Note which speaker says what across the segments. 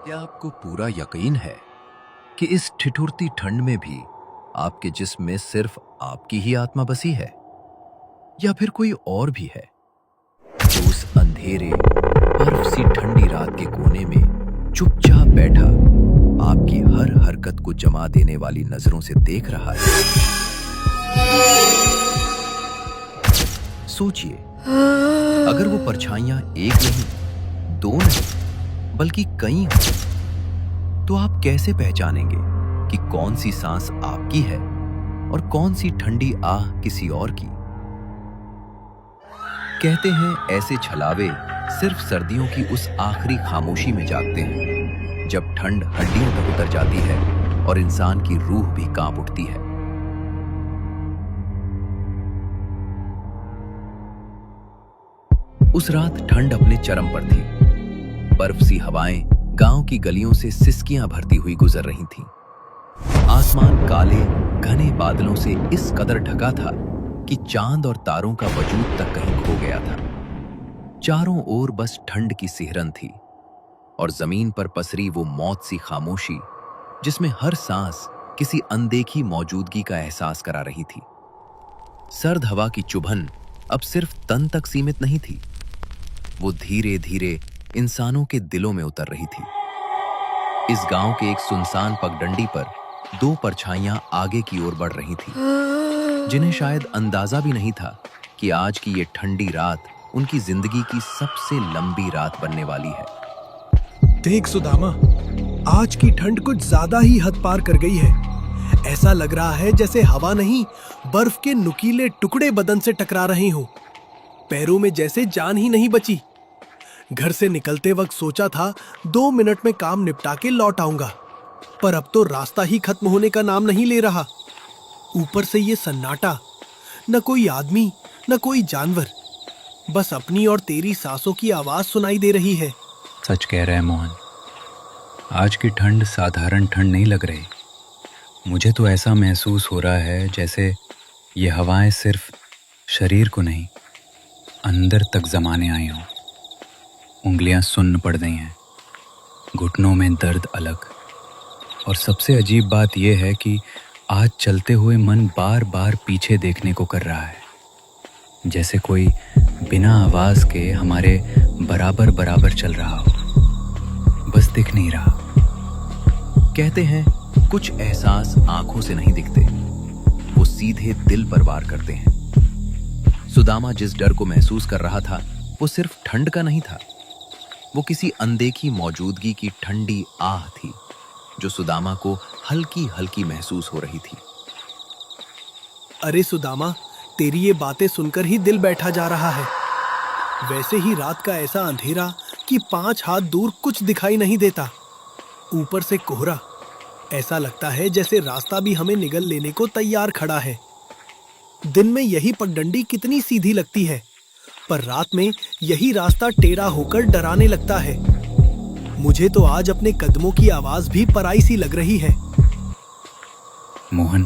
Speaker 1: क्या आपको पूरा यकीन है कि इस ठिठुरती ठंड में भी आपके जिस्म में सिर्फ आपकी ही आत्मा बसी है, या फिर कोई और भी है जो उस अंधेरे बर्फ सी ठंडी रात के कोने में चुपचाप बैठा आपकी हर हरकत को जमा देने वाली नजरों से देख रहा है? सोचिए, अगर वो परछाइयां एक नहीं, दो नहीं, बल्कि कई हों, तो आप कैसे पहचानेंगे कि कौन सी सांस आपकी है और कौन सी ठंडी आह किसी और की? कहते हैं ऐसे छलावे सिर्फ सर्दियों की उस आखिरी खामोशी में जागते हैं, जब ठंड हड्डियों तक उतर जाती है और इंसान की रूह भी कांप उठती है। उस रात ठंड अपने चरम पर थी। बर्फ सी हवाएं गांव की गलियों से सिसकियां भरती हुई गुजर रही थीं। आसमान काले घने बादलों से इस कदर ढका था कि चांद और तारों का वजूद तक कहीं खो गया था। चारों ओर बस ठंड की सिहरन थी और जमीन पर पसरी वो मौत सी खामोशी, जिसमें हर सांस किसी अनदेखी मौजूदगी का एहसास करा रही थी। सर्द हवा की चुभन अब सिर्फ तन तक सीमित नहीं थी, वो धीरे धीरे इंसानों के दिलों में उतर रही थी। इस गांव के एक सुनसान पगडंडी पर दो परछाइयां आगे की ओर बढ़ रही थीं, जिन्हें शायद अंदाजा भी नहीं था कि आज की ये ठंडी रात उनकी जिंदगी की सबसे लंबी रात बनने वाली है।
Speaker 2: देख सुदामा, आज की ठंड कुछ ज्यादा ही हद पार कर गई है। ऐसा लग रहा है जैसे हवा नहीं, बर्फ के नुकीले टुकड़े बदन से टकरा रहे हो। पैरों में जैसे जान ही नहीं बची। घर से निकलते वक्त सोचा था 2 मिनट में काम निपटा के लौट आऊंगा, पर अब तो रास्ता ही खत्म होने का नाम नहीं ले रहा। ऊपर से ये सन्नाटा, न कोई आदमी न कोई जानवर, बस अपनी और तेरी सांसों की आवाज सुनाई दे रही है।
Speaker 3: सच कह रहा है मोहन, आज की ठंड साधारण ठंड नहीं लग रही। मुझे तो ऐसा महसूस हो रहा है जैसे ये हवाएं सिर्फ शरीर को नहीं, अंदर तक जमाने आई हों। उंगलियां सुन्न पड़ गई हैं, घुटनों में दर्द अलग। और सबसे अजीब बात यह है कि आज चलते हुए मन बार बार पीछे देखने को कर रहा है, जैसे कोई बिना आवाज के हमारे बराबर बराबर चल रहा हो, बस दिख नहीं रहा।
Speaker 1: कहते हैं कुछ एहसास आंखों से नहीं दिखते, वो सीधे दिल पर वार करते हैं। सुदामा जिस डर को महसूस कर रहा था वो सिर्फ ठंड का नहीं था, वो किसी अनदेखी मौजूदगी की ठंडी आह थी जो सुदामा को हल्की हल्की महसूस हो रही थी।
Speaker 2: अरे सुदामा, तेरी ये बातें सुनकर ही दिल बैठा जा रहा है। वैसे ही रात का ऐसा अंधेरा कि 5 हाथ दूर कुछ दिखाई नहीं देता। ऊपर से कोहरा, ऐसा लगता है जैसे रास्ता भी हमें निगल लेने को तैयार खड़ा है। दिन में यही पगडंडी कितनी सीधी लगती है, पर रात में यही रास्ता टेढ़ा होकर डराने लगता है। मुझे तो आज अपने कदमों की आवाज भी पराई सी लग रही है।
Speaker 3: मोहन,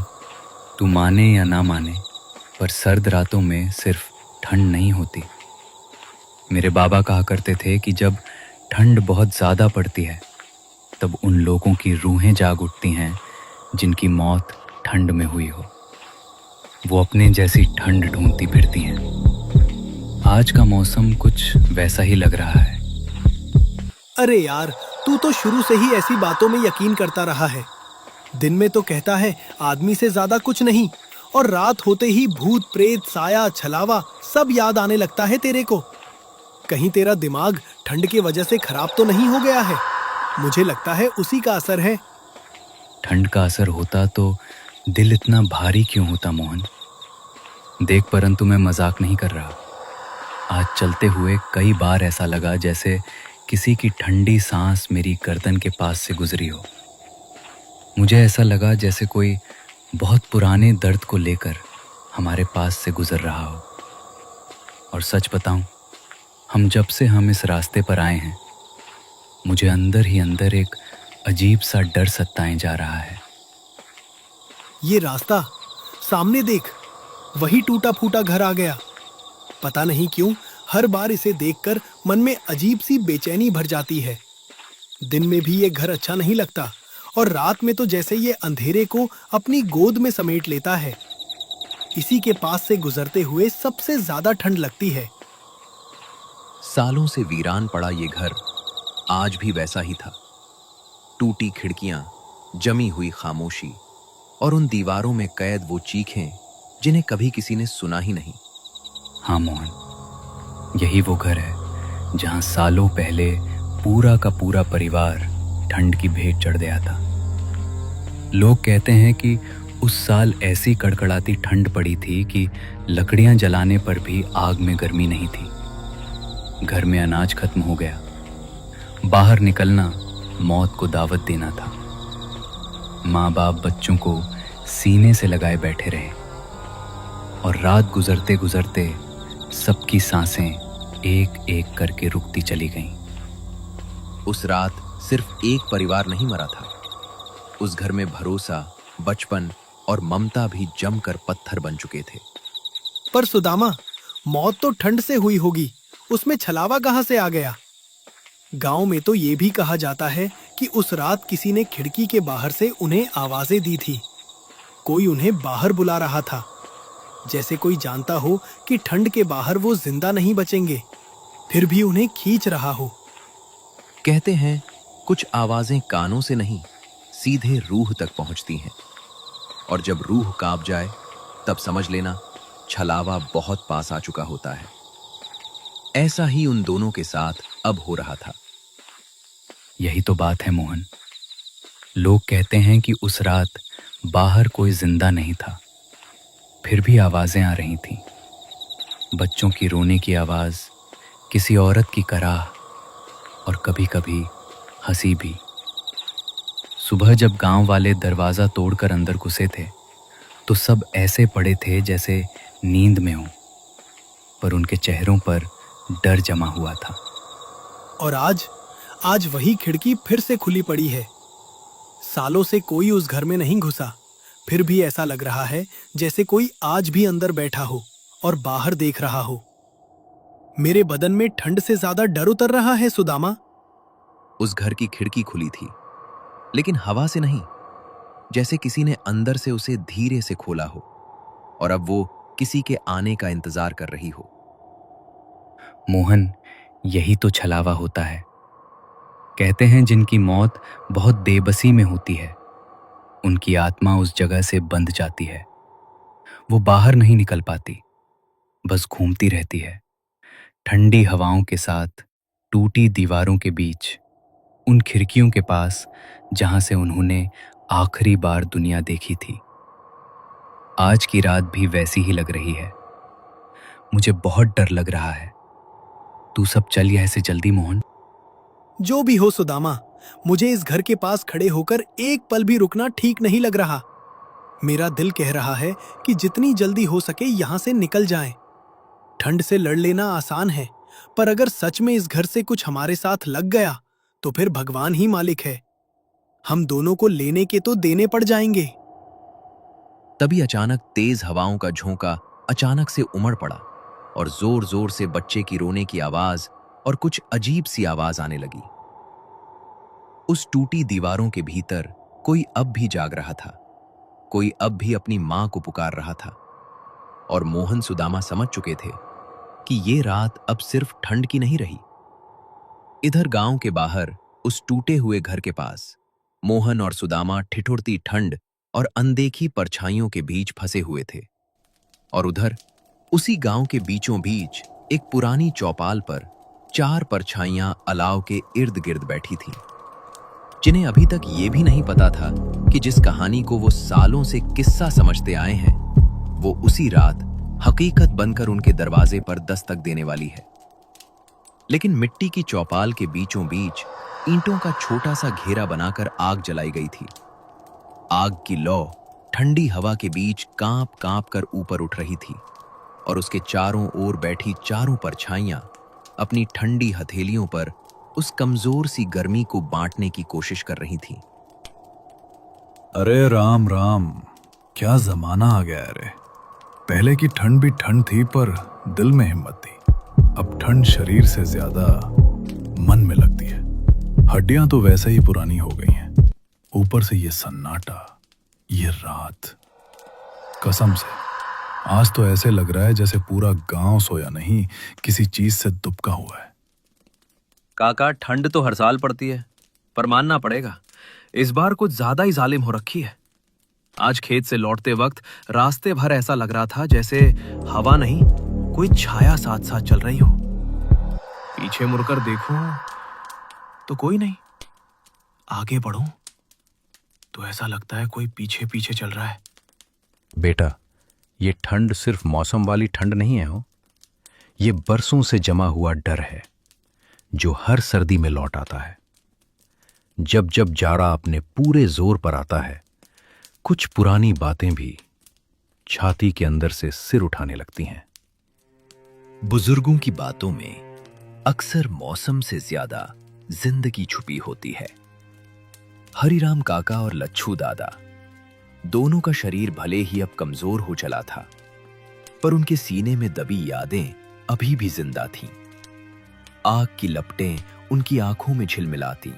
Speaker 3: तू माने या ना माने, पर सर्द रातों में सिर्फ ठंड नहीं होती। मेरे बाबा कहा करते थे कि जब ठंड बहुत ज्यादा पड़ती है तब उन लोगों की रूहें जाग उठती हैं जिनकी मौत ठंड में हुई हो। वो अपने जैसी ठंड ढूंढती फिरती हैं। आज का मौसम कुछ वैसा ही लग रहा है।
Speaker 2: अरे यार, तू तो शुरू से ही ऐसी बातों में यकीन करता रहा है। दिन में तो कहता है आदमी से ज्यादा कुछ नहीं, और रात होते ही भूत प्रेत साया छलावा सब याद आने लगता है तेरे को। कहीं तेरा दिमाग ठंड की वजह से खराब तो नहीं हो गया है? मुझे लगता है उसी का असर है।
Speaker 3: ठंड का असर होता तो दिल इतना भारी क्यों होता मोहन? देख, परंतु मैं मजाक नहीं कर रहा। आज चलते हुए कई बार ऐसा लगा जैसे किसी की ठंडी सांस मेरी गर्दन के पास से गुजरी हो। मुझे ऐसा लगा जैसे कोई बहुत पुराने दर्द को लेकर हमारे पास से गुजर रहा हो। और सच बताऊं, जब से हम इस रास्ते पर आए हैं, मुझे अंदर ही अंदर एक अजीब सा डर सताए जा रहा है।
Speaker 2: ये रास्ता, सामने देख, वही टूटा फूटा घर आ गया। पता नहीं क्यों हर बार इसे देखकर मन में अजीब सी बेचैनी भर जाती है। दिन में भी ये घर अच्छा नहीं लगता और रात में तो जैसे ये अंधेरे को अपनी गोद में समेट लेता है। इसी के पास से गुजरते हुए सबसे ज्यादा ठंड लगती है।
Speaker 1: सालों से वीरान पड़ा ये घर आज भी वैसा ही था। टूटी खिड़कियां, जमी हुई खामोशी और उन दीवारों में कैद वो चीखें जिन्हें कभी किसी ने सुना ही नहीं।
Speaker 3: हाँ मोहन, यही वो घर है जहां सालों पहले पूरा का पूरा परिवार ठंड की भेंट चढ़ गया था। लोग कहते हैं कि उस साल ऐसी कड़कड़ाती ठंड पड़ी थी कि लकड़ियां जलाने पर भी आग में गर्मी नहीं थी। घर में अनाज खत्म हो गया। बाहर निकलना मौत को दावत देना था। माँ बाप बच्चों को सीने से लगाए बैठे रहे और रात गुजरते गुजरते सबकी सांसें एक एक करके रुकती चली गईं।
Speaker 1: उस रात सिर्फ एक परिवार नहीं मरा था। उस घर में भरोसा, बचपन और ममता भी जमकर पत्थर बन चुके थे।
Speaker 2: पर सुदामा, मौत तो ठंड से हुई होगी, उसमें छलावा कहां से आ गया? गांव में तो ये भी कहा जाता है कि उस रात किसी ने खिड़की के बाहर से उन्हें आवाजें दी थी। कोई उन्हें बाहर बुला रहा था, जैसे कोई जानता हो कि ठंड के बाहर वो जिंदा नहीं बचेंगे, फिर भी उन्हें खींच रहा हो।
Speaker 1: कहते हैं कुछ आवाजें कानों से नहीं, सीधे रूह तक पहुंचती हैं, और जब रूह कांप जाए तब समझ लेना छलावा बहुत पास आ चुका होता है। ऐसा ही उन दोनों के साथ अब हो रहा था।
Speaker 3: यही तो बात है मोहन। लोग कहते हैं कि उस रात बाहर कोई जिंदा नहीं था, फिर भी आवाजें आ रही थीं। बच्चों की रोने की आवाज, किसी औरत की कराह और कभी कभी हंसी भी। सुबह जब गांव वाले दरवाजा तोड़कर अंदर घुसे थे तो सब ऐसे पड़े थे जैसे नींद में हों, पर उनके चेहरों पर डर जमा हुआ था।
Speaker 2: और आज वही खिड़की फिर से खुली पड़ी है। सालों से कोई उस घर में नहीं घुसा, फिर भी ऐसा लग रहा है जैसे कोई आज भी अंदर बैठा हो और बाहर देख रहा हो। मेरे बदन में ठंड से ज्यादा डर उतर रहा है सुदामा।
Speaker 1: उस घर की खिड़की खुली थी, लेकिन हवा से नहीं, जैसे किसी ने अंदर से उसे धीरे से खोला हो और अब वो किसी के आने का इंतजार कर रही हो।
Speaker 3: मोहन, यही तो छलावा होता है। कहते हैं जिनकी मौत बहुत बेबसी में होती है, उनकी आत्मा उस जगह से बंध जाती है। वो बाहर नहीं निकल पाती, बस घूमती रहती है, ठंडी हवाओं के साथ, टूटी दीवारों के बीच, उन खिड़कियों के पास जहां से उन्होंने आखिरी बार दुनिया देखी थी। आज की रात भी वैसी ही लग रही है। मुझे बहुत डर लग रहा है। तू सब चल यहाँ से जल्दी मोहन।
Speaker 2: जो भी हो सुदामा, मुझे इस घर के पास खड़े होकर एक पल भी रुकना ठीक नहीं लग रहा। मेरा दिल कह रहा है कि जितनी जल्दी हो सके यहां से निकल जाएं। ठंड से लड़ लेना आसान है, पर अगर सच में इस घर से कुछ हमारे साथ लग गया तो फिर भगवान ही मालिक है। हम दोनों को लेने के तो देने पड़ जाएंगे।
Speaker 1: तभी अचानक तेज हवाओं का झोंका अचानक से उमड़ पड़ा और जोर जोर से बच्चे की रोने की आवाज और कुछ अजीब सी आवाज आने लगी। उस टूटी दीवारों के भीतर कोई अब भी जाग रहा था, कोई अब भी अपनी मां को पुकार रहा था। और मोहन सुदामा समझ चुके थे कि ये रात अब सिर्फ ठंड की नहीं रही। इधर गांव के बाहर उस टूटे हुए घर के पास मोहन और सुदामा ठिठुरती ठंड और अनदेखी परछाइयों के बीच फंसे हुए थे। और उधर उसी गांव के बीचों बीच एक पुरानी चौपाल पर 4 परछाइयां अलाव के इर्द गिर्द बैठी थीं, जिन्हें अभी तक ये भी नहीं पता था कि जिस कहानी को वो सालों से किस्सा समझते आए हैं, वो उसी रात हकीकत बनकर उनके दरवाजे पर दस्तक देने वाली है। लेकिन मिट्टी की चौपाल के बीचों बीच ईंटों का छोटा सा घेरा बनाकर आग जलाई गई थी। आग की लौ ठंडी हवा के बीच कांप कांप कर ऊपर उठ रही थी और उसके चारों ओर बैठी चारों परछाइयां अपनी ठंडी हथेलियों पर उस कमजोर सी गर्मी को बांटने की कोशिश कर रही थी।
Speaker 4: अरे राम राम, क्या जमाना आ गया है रे। पहले की ठंड भी ठंड थी पर दिल में हिम्मत थी। अब ठंड शरीर से ज्यादा मन में लगती है। हड्डियां तो वैसे ही पुरानी हो गई हैं, ऊपर से ये सन्नाटा, ये रात। कसम से आज तो ऐसे लग रहा है जैसे पूरा गांव सोया नहीं, किसी चीज से दुबका हुआ है।
Speaker 1: काका, ठंड तो हर साल पड़ती है, पर मानना पड़ेगा इस बार कुछ ज्यादा ही जालिम हो रखी है। आज खेत से लौटते वक्त रास्ते भर ऐसा लग रहा था जैसे हवा नहीं, कोई छाया साथ साथ चल रही हो। पीछे मुड़कर देखूं तो कोई नहीं, आगे बढ़ूं तो ऐसा लगता है कोई पीछे पीछे चल रहा है।
Speaker 3: बेटा, ये ठंड सिर्फ मौसम वाली ठंड नहीं है हो, ये बरसों से जमा हुआ डर है जो हर सर्दी में लौट आता है। जब जब जाड़ा अपने पूरे जोर पर आता है, कुछ पुरानी बातें भी छाती के अंदर से सिर उठाने लगती हैं।
Speaker 1: बुजुर्गों की बातों में अक्सर मौसम से ज्यादा जिंदगी छुपी होती है। हरिराम काका और लच्छू दादा दोनों का शरीर भले ही अब कमजोर हो चला था, पर उनके सीने में दबी यादें अभी भी जिंदा थीं। आग की लपटें उनकी आंखों में झिलमिलाती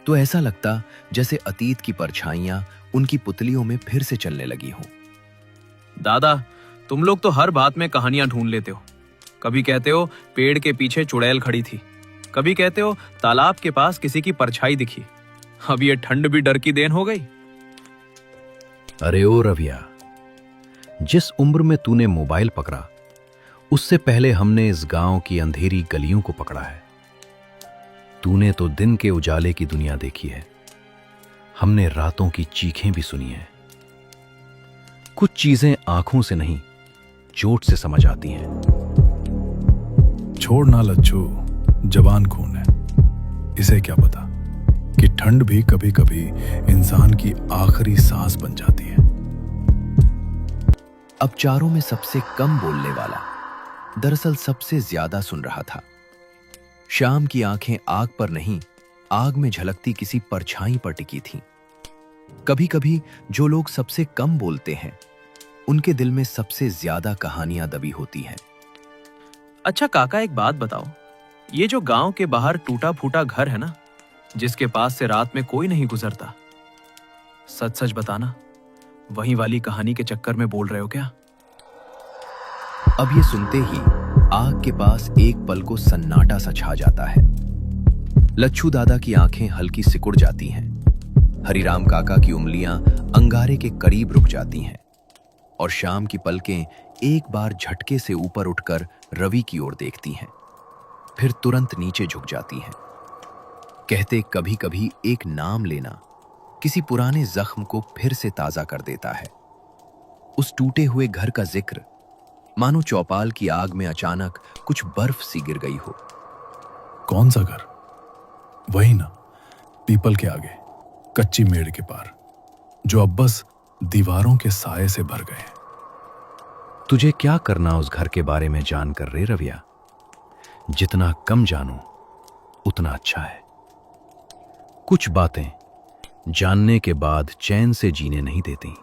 Speaker 1: तो ऐसा लगता जैसे अतीत की परछाइयां उनकी पुतलियों में फिर से चलने लगी हों। दादा, तुम लोग तो हर बात में कहानियां ढूंढ लेते हो। कभी कहते हो पेड़ के पीछे चुड़ैल खड़ी थी, कभी कहते हो तालाब के पास किसी की परछाई दिखी। अब ये ठंड भी डर की देन हो गई।
Speaker 3: अरे ओ रविया, जिस उम्र में तूने मोबाइल पकड़ा, उससे पहले हमने इस गांव की अंधेरी गलियों को पकड़ा है। तूने तो दिन के उजाले की दुनिया देखी है, हमने रातों की चीखें भी सुनी हैं। कुछ चीजें आंखों से नहीं, चोट से समझ आती हैं।
Speaker 4: छोड़ ना लच्छू, जवान खून है, इसे क्या पता कि ठंड भी कभी कभी इंसान की आखिरी सांस बन जाती है।
Speaker 1: अब चारों में सबसे कम बोलने वाला दरअसल सबसे ज्यादा सुन रहा था। शाम की आंखें आग पर नहीं, आग में झलकती किसी परछाई पर टिकी थीं। कभी कभी जो लोग सबसे कम बोलते हैं, उनके दिल में सबसे ज्यादा कहानियां दबी होती हैं। अच्छा काका, एक बात बताओ, ये जो गांव के बाहर टूटा फूटा घर है ना, जिसके पास से रात में कोई नहीं गुजरता, सच सच बताना, वही वाली कहानी के चक्कर में बोल रहे हो क्या? अब ये सुनते ही आग के पास एक पल को सन्नाटा सा छा जाता है। लच्छू दादा की आंखें हल्की सिकुड़ जाती हैं। हरिराम काका की उंगलियां अंगारे के करीब रुक जाती हैं और शाम की पलकें एक बार झटके से ऊपर उठकर रवि की ओर देखती हैं, फिर तुरंत नीचे झुक जाती हैं। कहते कभी कभी एक नाम लेना किसी पुराने जख्म को फिर से ताजा कर देता है। उस टूटे हुए घर का जिक्र मानो चौपाल की आग में अचानक कुछ बर्फ सी गिर गई हो।
Speaker 4: कौन सा घर? वही ना, पीपल के आगे, कच्ची मेड़ के पार, जो अब बस दीवारों के साए से भर गए हैं।
Speaker 3: तुझे क्या करना उस घर के बारे में जानकर रे रविया? जितना कम जानो उतना अच्छा है। कुछ बातें जानने के बाद चैन से जीने नहीं देती।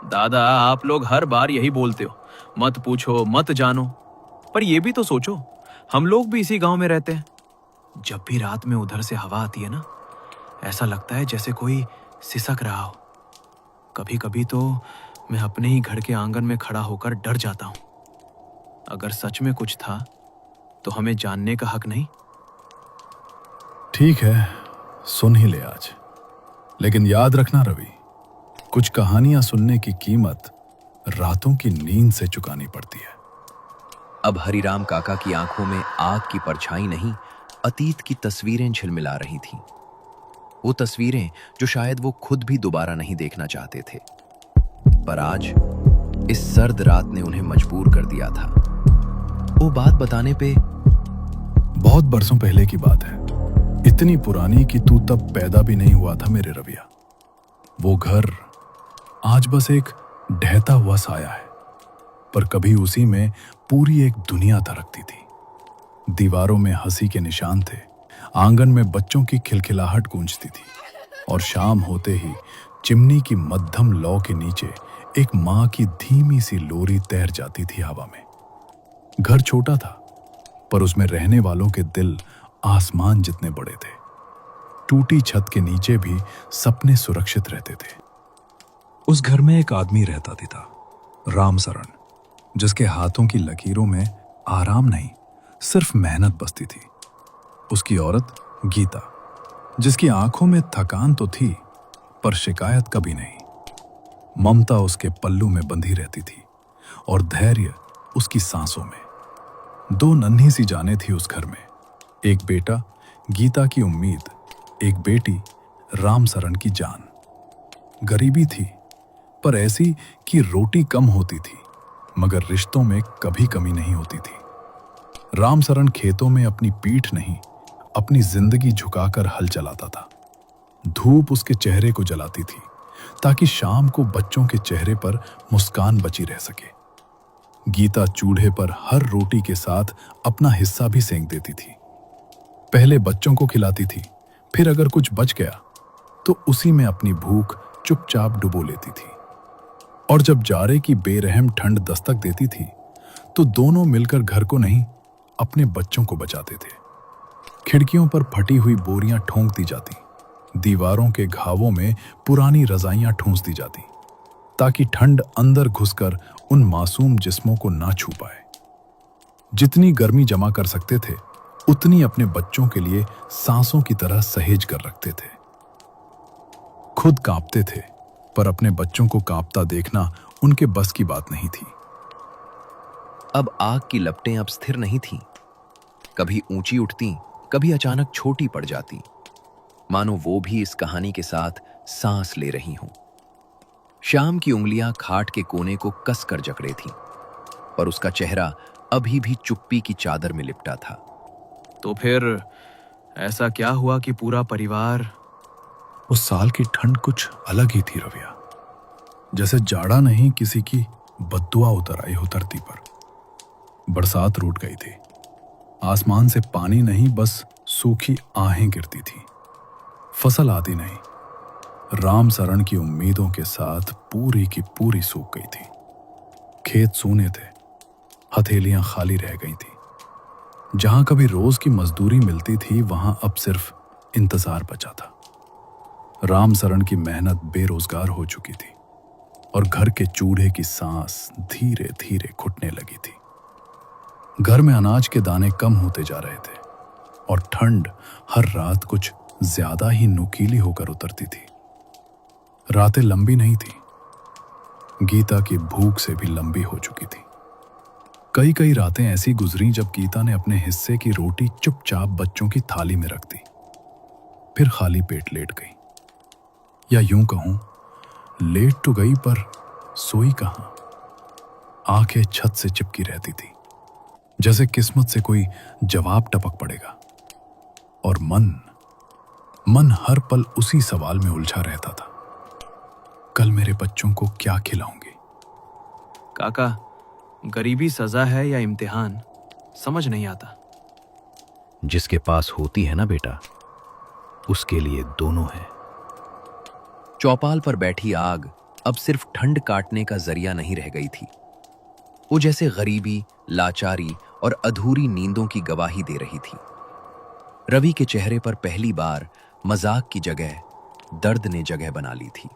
Speaker 1: दादा, आप लोग हर बार यही बोलते हो, मत पूछो, मत जानो, पर ये भी तो सोचो, हम लोग भी इसी गांव में रहते हैं। जब भी रात में उधर से हवा आती है ना, ऐसा लगता है जैसे कोई सिसक रहा हो। कभी कभी तो मैं अपने ही घर के आंगन में खड़ा होकर डर जाता हूं। अगर सच में कुछ था तो हमें जानने का हक नहीं?
Speaker 4: ठीक है, सुन ही ले आज, लेकिन याद रखना रवि, कुछ कहानियां सुनने की कीमत रातों की नींद से चुकानी पड़ती है।
Speaker 1: अब हरिराम काका की आंखों में आग की परछाई नहीं, अतीत की तस्वीरें झिलमिला रही थीं। वो तस्वीरें जो शायद वो खुद भी दोबारा नहीं देखना चाहते थे, पर आज इस सर्द रात ने उन्हें मजबूर कर दिया था। वो बात बताने पे
Speaker 4: बहुत बरसों पहले की बात है, इतनी पुरानी कि तू तब पैदा भी नहीं हुआ था मेरे रविया। वो घर आज बस एक ढहता हुआ साया है, पर कभी उसी में पूरी एक दुनिया धड़कती थी। दीवारों में हंसी के निशान थे, आंगन में बच्चों की खिलखिलाहट गूंजती थी, और शाम होते ही चिमनी की मध्यम लौ के नीचे एक मां की धीमी सी लोरी तैर जाती थी हवा में। घर छोटा था, पर उसमें रहने वालों के दिल आसमान जितने बड़े थे। टूटी छत के नीचे भी सपने सुरक्षित रहते थे। उस घर में एक आदमी रहता था, रामसरण, जिसके हाथों की लकीरों में आराम नहीं, सिर्फ मेहनत बसती थी। उसकी औरत गीता, जिसकी आंखों में थकान तो थी, पर शिकायत कभी नहीं। ममता उसके पल्लू में बंधी रहती थी, और धैर्य उसकी सांसों में। दो नन्ही सी जानें थी उस घर में, एक बेटा गीता की उम्मीद, एक बेटी रामसरण की जान। गरीबी थी, पर ऐसी कि रोटी कम होती थी, मगर रिश्तों में कभी कमी नहीं होती थी। रामसरण खेतों में अपनी पीठ नहीं, अपनी जिंदगी झुकाकर हल चलाता था। धूप उसके चेहरे को जलाती थी, ताकि शाम को बच्चों के चेहरे पर मुस्कान बची रह सके। गीता चूल्हे पर हर रोटी के साथ अपना हिस्सा भी सेंक देती थी। पहले बच्चों को खिलाती थी, फिर अगर कुछ बच गया तो उसी में अपनी भूख चुपचाप डुबो लेती थी। और जब जाड़े की बेरहम ठंड दस्तक देती थी, तो दोनों मिलकर घर को नहीं, अपने बच्चों को बचाते थे। खिड़कियों पर फटी हुई बोरियां ठोंक दी जाती, दीवारों के घावों में पुरानी रजाइयां ठूंस दी जाती, ताकि ठंड अंदर घुसकर उन मासूम जिस्मों को ना छू पाए। जितनी गर्मी जमा कर सकते थे, उतनी अपने बच्चों के लिए सांसों की तरह सहेज कर रखते थे। खुद कांपते थे, पर अपने बच्चों को कांपता देखना उनके बस की बात नहीं थी।
Speaker 1: अब आग की लपटें अब स्थिर नहीं थीं। कभी ऊंची उठती, कभी अचानक छोटी पड़ जाती, मानो वो भी इस कहानी के साथ सांस ले रही हों। शाम की उंगलियां खाट के कोने को कस कर जकड़े थीं, पर उसका चेहरा अभी भी चुप्पी की चादर में लिपटा था।
Speaker 2: तो फिर ऐसा क्या हुआ कि पूरा परिवार?
Speaker 4: उस साल की ठंड कुछ अलग ही थी रविया। जैसे जाड़ा नहीं, किसी की बद्दुआ उतर आई हो धरती पर। बरसात रूठ गई थी। आसमान से पानी नहीं, बस सूखी आहें गिरती थी। फसल आती नहीं। रामसरण की उम्मीदों के साथ पूरी की पूरी सूख गई थी। खेत सूने थे, हथेलियां खाली रह गई थी। जहां कभी रोज की मजदूरी मिलती थी, वहां अब सिर्फ इंतजार बचा था। रामसरण की मेहनत बेरोजगार हो चुकी थी, और घर के चूल्हे की सांस धीरे धीरे घुटने लगी थी। घर में अनाज के दाने कम होते जा रहे थे, और ठंड हर रात कुछ ज्यादा ही नुकीली होकर उतरती थी। रातें लंबी नहीं थी, गीता की भूख से भी लंबी हो चुकी थी। कई कई रातें ऐसी गुजरी जब गीता ने अपने हिस्से की रोटी चुपचाप बच्चों की थाली में रख दी, फिर खाली पेट लेट गई। या यूं कहूं, लेट तो गई, पर सोई कहां। आंखें छत से चिपकी रहती थी, जैसे किस्मत से कोई जवाब टपक पड़ेगा। और मन हर पल उसी सवाल में उलझा रहता था, कल मेरे बच्चों को क्या खिलाऊंगी?
Speaker 2: काका, गरीबी सजा है या इम्तिहान, समझ नहीं आता।
Speaker 1: जिसके पास होती है ना बेटा, उसके लिए दोनों है। चौपाल पर बैठी आग अब सिर्फ ठंड काटने का जरिया नहीं रह गई थी। वो जैसे गरीबी, लाचारी और अधूरी नींदों की गवाही दे रही थी। रवि के चेहरे पर पहली बार मजाक की जगह दर्द ने जगह बना ली थी।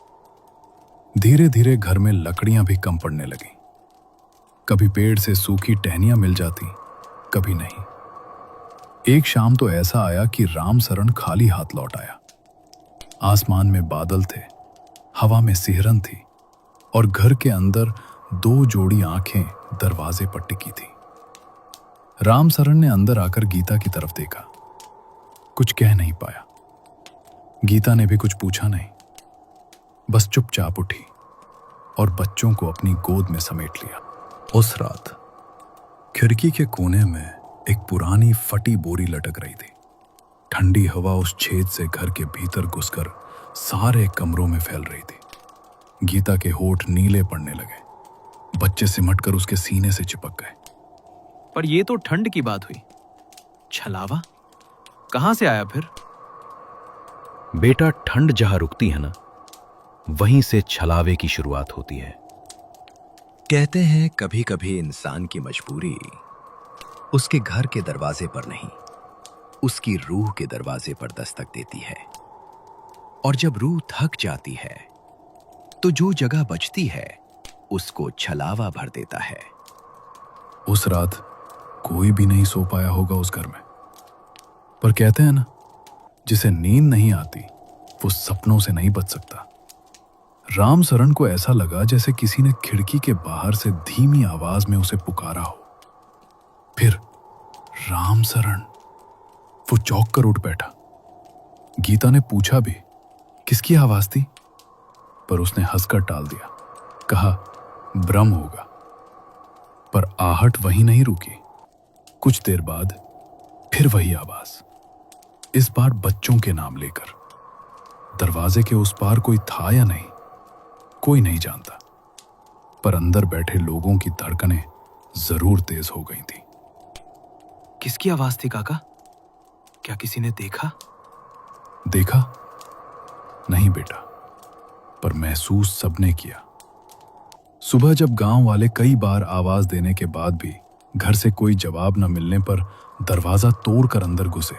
Speaker 4: धीरे धीरे घर में लकड़ियां भी कम पड़ने लगी। कभी पेड़ से सूखी टहनियां मिल जाती, कभी नहीं। एक शाम तो ऐसा आया कि रामसरण खाली हाथ लौट आया। आसमान में बादल थे, हवा में सिहरन थी, और घर के अंदर दो जोड़ी आंखें दरवाजे पर टिकी थी। रामसरण ने अंदर आकर गीता की तरफ देखा। कुछ कह नहीं पाया। गीता ने भी कुछ पूछा नहीं, बस चुपचाप उठी और बच्चों को अपनी गोद में समेट लिया। उस रात खिड़की के कोने में एक पुरानी फटी बोरी लटक रही थी। ठंडी हवा उस छेद से घर के भीतर घुसकर सारे कमरों में फैल रही थी। गीता के होठ नीले पड़ने लगे। बच्चे सिमटकर उसके सीने से चिपक गए।
Speaker 2: पर ये तो ठंड की बात हुई, छलावा कहां से आया फिर?
Speaker 1: बेटा, ठंड जहां रुकती है ना, वहीं से छलावे की शुरुआत होती है। कहते हैं कभी कभी इंसान की मजबूरी उसके घर के दरवाजे पर नहीं, उसकी रूह के दरवाजे पर दस्तक देती है। और जब रूह थक जाती है तो जो जगह बचती है उसको छलावा भर देता है।
Speaker 4: उस रात कोई भी नहीं सो पाया होगा उस घर में। पर कहते हैं ना, जिसे नींद नहीं आती वो सपनों से नहीं बच सकता। राम सरन को ऐसा लगा जैसे किसी ने खिड़की के बाहर से धीमी आवाज में उसे पुकारा हो। फिर राम सरन, वो चौंक कर उठ बैठा। गीता ने पूछा भी, किसकी आवाज थी? पर उसने हंसकर टाल दिया, कहा भ्रम होगा। पर आहट वहीं नहीं रुकी। कुछ देर बाद फिर वही आवाज, इस बार बच्चों के नाम लेकर। दरवाजे के उस पार कोई था या नहीं, कोई नहीं जानता। पर अंदर बैठे लोगों की धड़कनें जरूर तेज हो गई थी।
Speaker 2: किसकी आवाज थी काका? क्या किसी ने देखा?
Speaker 4: देखा नहीं बेटा, पर महसूस सबने किया। सुबह जब गांव वाले कई बार आवाज देने के बाद भी घर से कोई जवाब न मिलने पर दरवाजा तोड़कर अंदर घुसे,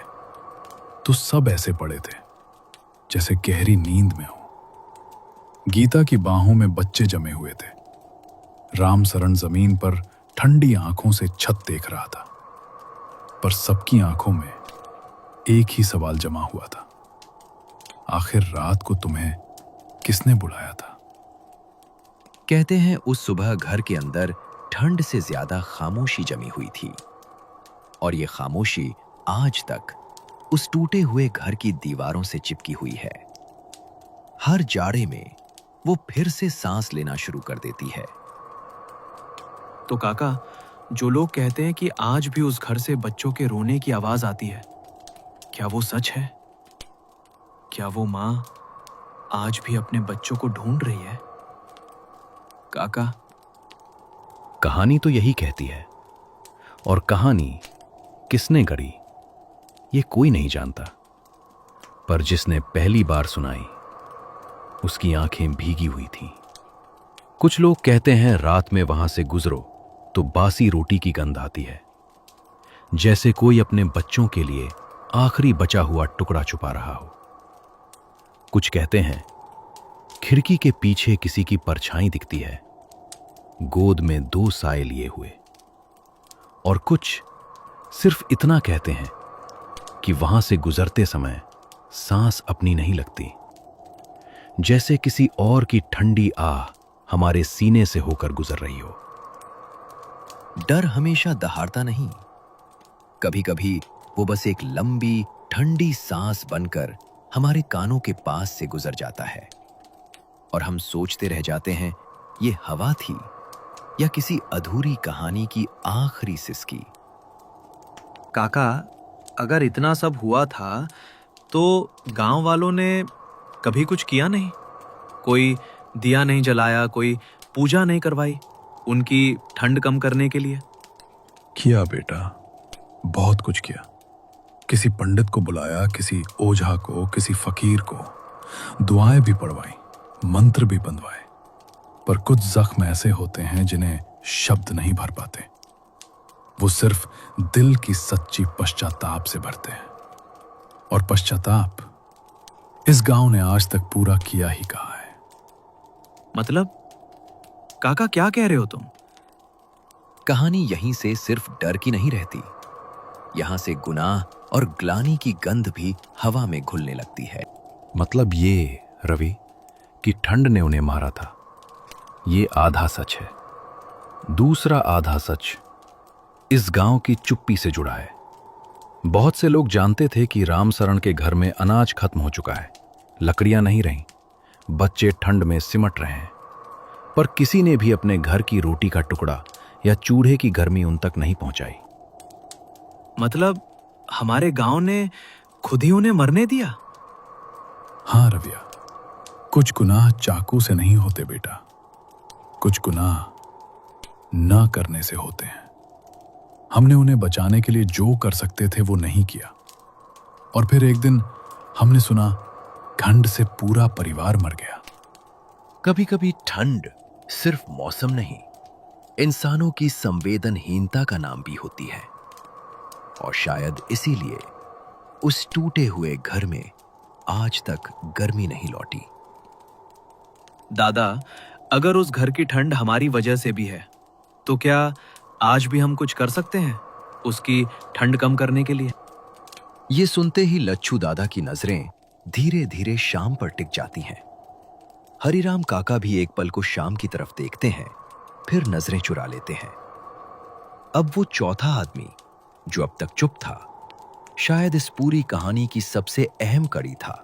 Speaker 4: तो सब ऐसे पड़े थे जैसे गहरी नींद में हो। गीता की बाहों में बच्चे जमे हुए थे। राम सरन जमीन पर ठंडी आंखों से छत देख रहा था। पर सबकी आंखों में एक ही सवाल जमा हुआ था, आखिर रात को तुम्हें किसने बुलाया था?
Speaker 1: कहते हैं उस सुबह घर के अंदर ठंड से ज्यादा खामोशी जमी हुई थी। और ये खामोशी आज तक उस टूटे हुए घर की दीवारों से चिपकी हुई है। हर जाड़े में वो फिर से सांस लेना शुरू कर देती है।
Speaker 2: तो काका, जो लोग कहते हैं कि आज भी उस घर से बच्चों के रोने की आवाज आती है, क्या वो सच है? क्या वो मां आज भी अपने बच्चों को ढूंढ रही है? काका,
Speaker 1: कहानी तो यही कहती है, और कहानी किसने गढ़ी ये कोई नहीं जानता। पर जिसने पहली बार सुनाई उसकी आंखें भीगी हुई थीं। कुछ लोग कहते हैं रात में वहां से गुजरो तो बासी रोटी की गंध आती है, जैसे कोई अपने बच्चों के लिए आखिरी बचा हुआ टुकड़ा छुपा रहा हो। कुछ कहते हैं खिड़की के पीछे किसी की परछाई दिखती है, गोद में 2 साए लिए हुए। और कुछ सिर्फ इतना कहते हैं कि वहां से गुजरते समय सांस अपनी नहीं लगती, जैसे किसी और की ठंडी आह हमारे सीने से होकर गुजर रही हो। डर हमेशा दहाड़ता नहीं, कभी कभी वो बस एक लंबी ठंडी सांस बनकर हमारे कानों के पास से गुजर जाता है, और हम सोचते रह जाते हैं ये हवा थी या किसी अधूरी कहानी की आखिरी सिसकी।
Speaker 2: काका, अगर इतना सब हुआ था तो गांव वालों ने कभी कुछ किया नहीं? कोई दिया नहीं जलाया, कोई पूजा नहीं करवाई उनकी ठंड कम करने के लिए?
Speaker 4: किया बेटा, बहुत कुछ किया। किसी पंडित को बुलाया, किसी ओझा को, किसी फकीर को, दुआएं भी पढ़वाई, मंत्र भी बंधवाए। पर कुछ जख्म ऐसे होते हैं जिन्हें शब्द नहीं भर पाते। वो सिर्फ दिल की सच्ची पश्चाताप से भरते हैं। और पश्चाताप इस गांव ने आज तक पूरा किया ही कहा है।
Speaker 2: मतलब काका, क्या कह रहे हो तुम?
Speaker 1: कहानी यहीं से सिर्फ डर की नहीं रहती, यहां से गुनाह और ग्लानि की गंध भी हवा में घुलने लगती है। मतलब ये रवि कि ठंड ने उन्हें मारा था, ये आधा सच है। दूसरा आधा सच इस गांव की चुप्पी से जुड़ा है। बहुत से लोग जानते थे कि राम सरन के घर में अनाज खत्म हो चुका है, लकड़ियां नहीं रहीं, बच्चे ठंड में सिमट रहे हैं, पर किसी ने भी अपने घर की रोटी का टुकड़ा या चूल्हे की गर्मी उन तक नहीं पहुंचाई।
Speaker 5: मतलब हमारे गांव ने खुद ही उन्हें मरने दिया?
Speaker 4: हाँ रविया, कुछ गुनाह चाकू से नहीं होते बेटा, कुछ गुनाह न करने से होते हैं। हमने उन्हें बचाने के लिए जो कर सकते थे वो नहीं किया, और फिर एक दिन हमने सुना ठंड से पूरा परिवार मर गया।
Speaker 1: कभी कभी ठंड सिर्फ मौसम नहीं, इंसानों की संवेदनहीनता का नाम भी होती है। और शायद इसीलिए उस टूटे हुए घर में आज तक गर्मी नहीं लौटी।
Speaker 5: दादा, अगर उस घर की ठंड हमारी वजह से भी है, तो क्या आज भी हम कुछ कर सकते हैं उसकी ठंड कम करने के लिए?
Speaker 1: ये सुनते ही लच्छू दादा की नजरें धीरे धीरे शाम पर टिक जाती हैं। हरिराम काका भी एक पल को शाम की तरफ देखते हैं, फिर नजरें चुरा लेते हैं। अब वो चौथा आदमी जो अब तक चुप था, शायद इस पूरी कहानी की सबसे अहम कड़ी था।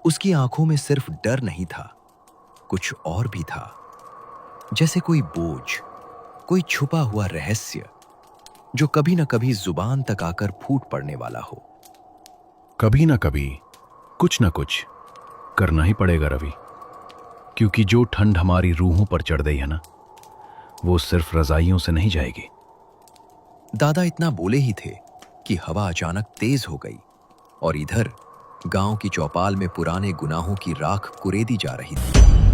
Speaker 1: उसकी आंखों में सिर्फ डर नहीं था, कुछ और भी था, जैसे कोई बोझ, कोई छुपा हुआ रहस्य जो कभी ना कभी जुबान तक आकर फूट पड़ने वाला हो।
Speaker 6: कभी ना कभी कुछ ना कुछ करना ही पड़ेगा रवि, क्योंकि जो ठंड हमारी रूहों पर चढ़ गई है ना, वो सिर्फ रजाइयों से नहीं जाएगी।
Speaker 1: दादा इतना बोले ही थे कि हवा अचानक तेज हो गई और इधर गांव की चौपाल में पुराने गुनाहों की राख कुरेदी जा रही थी।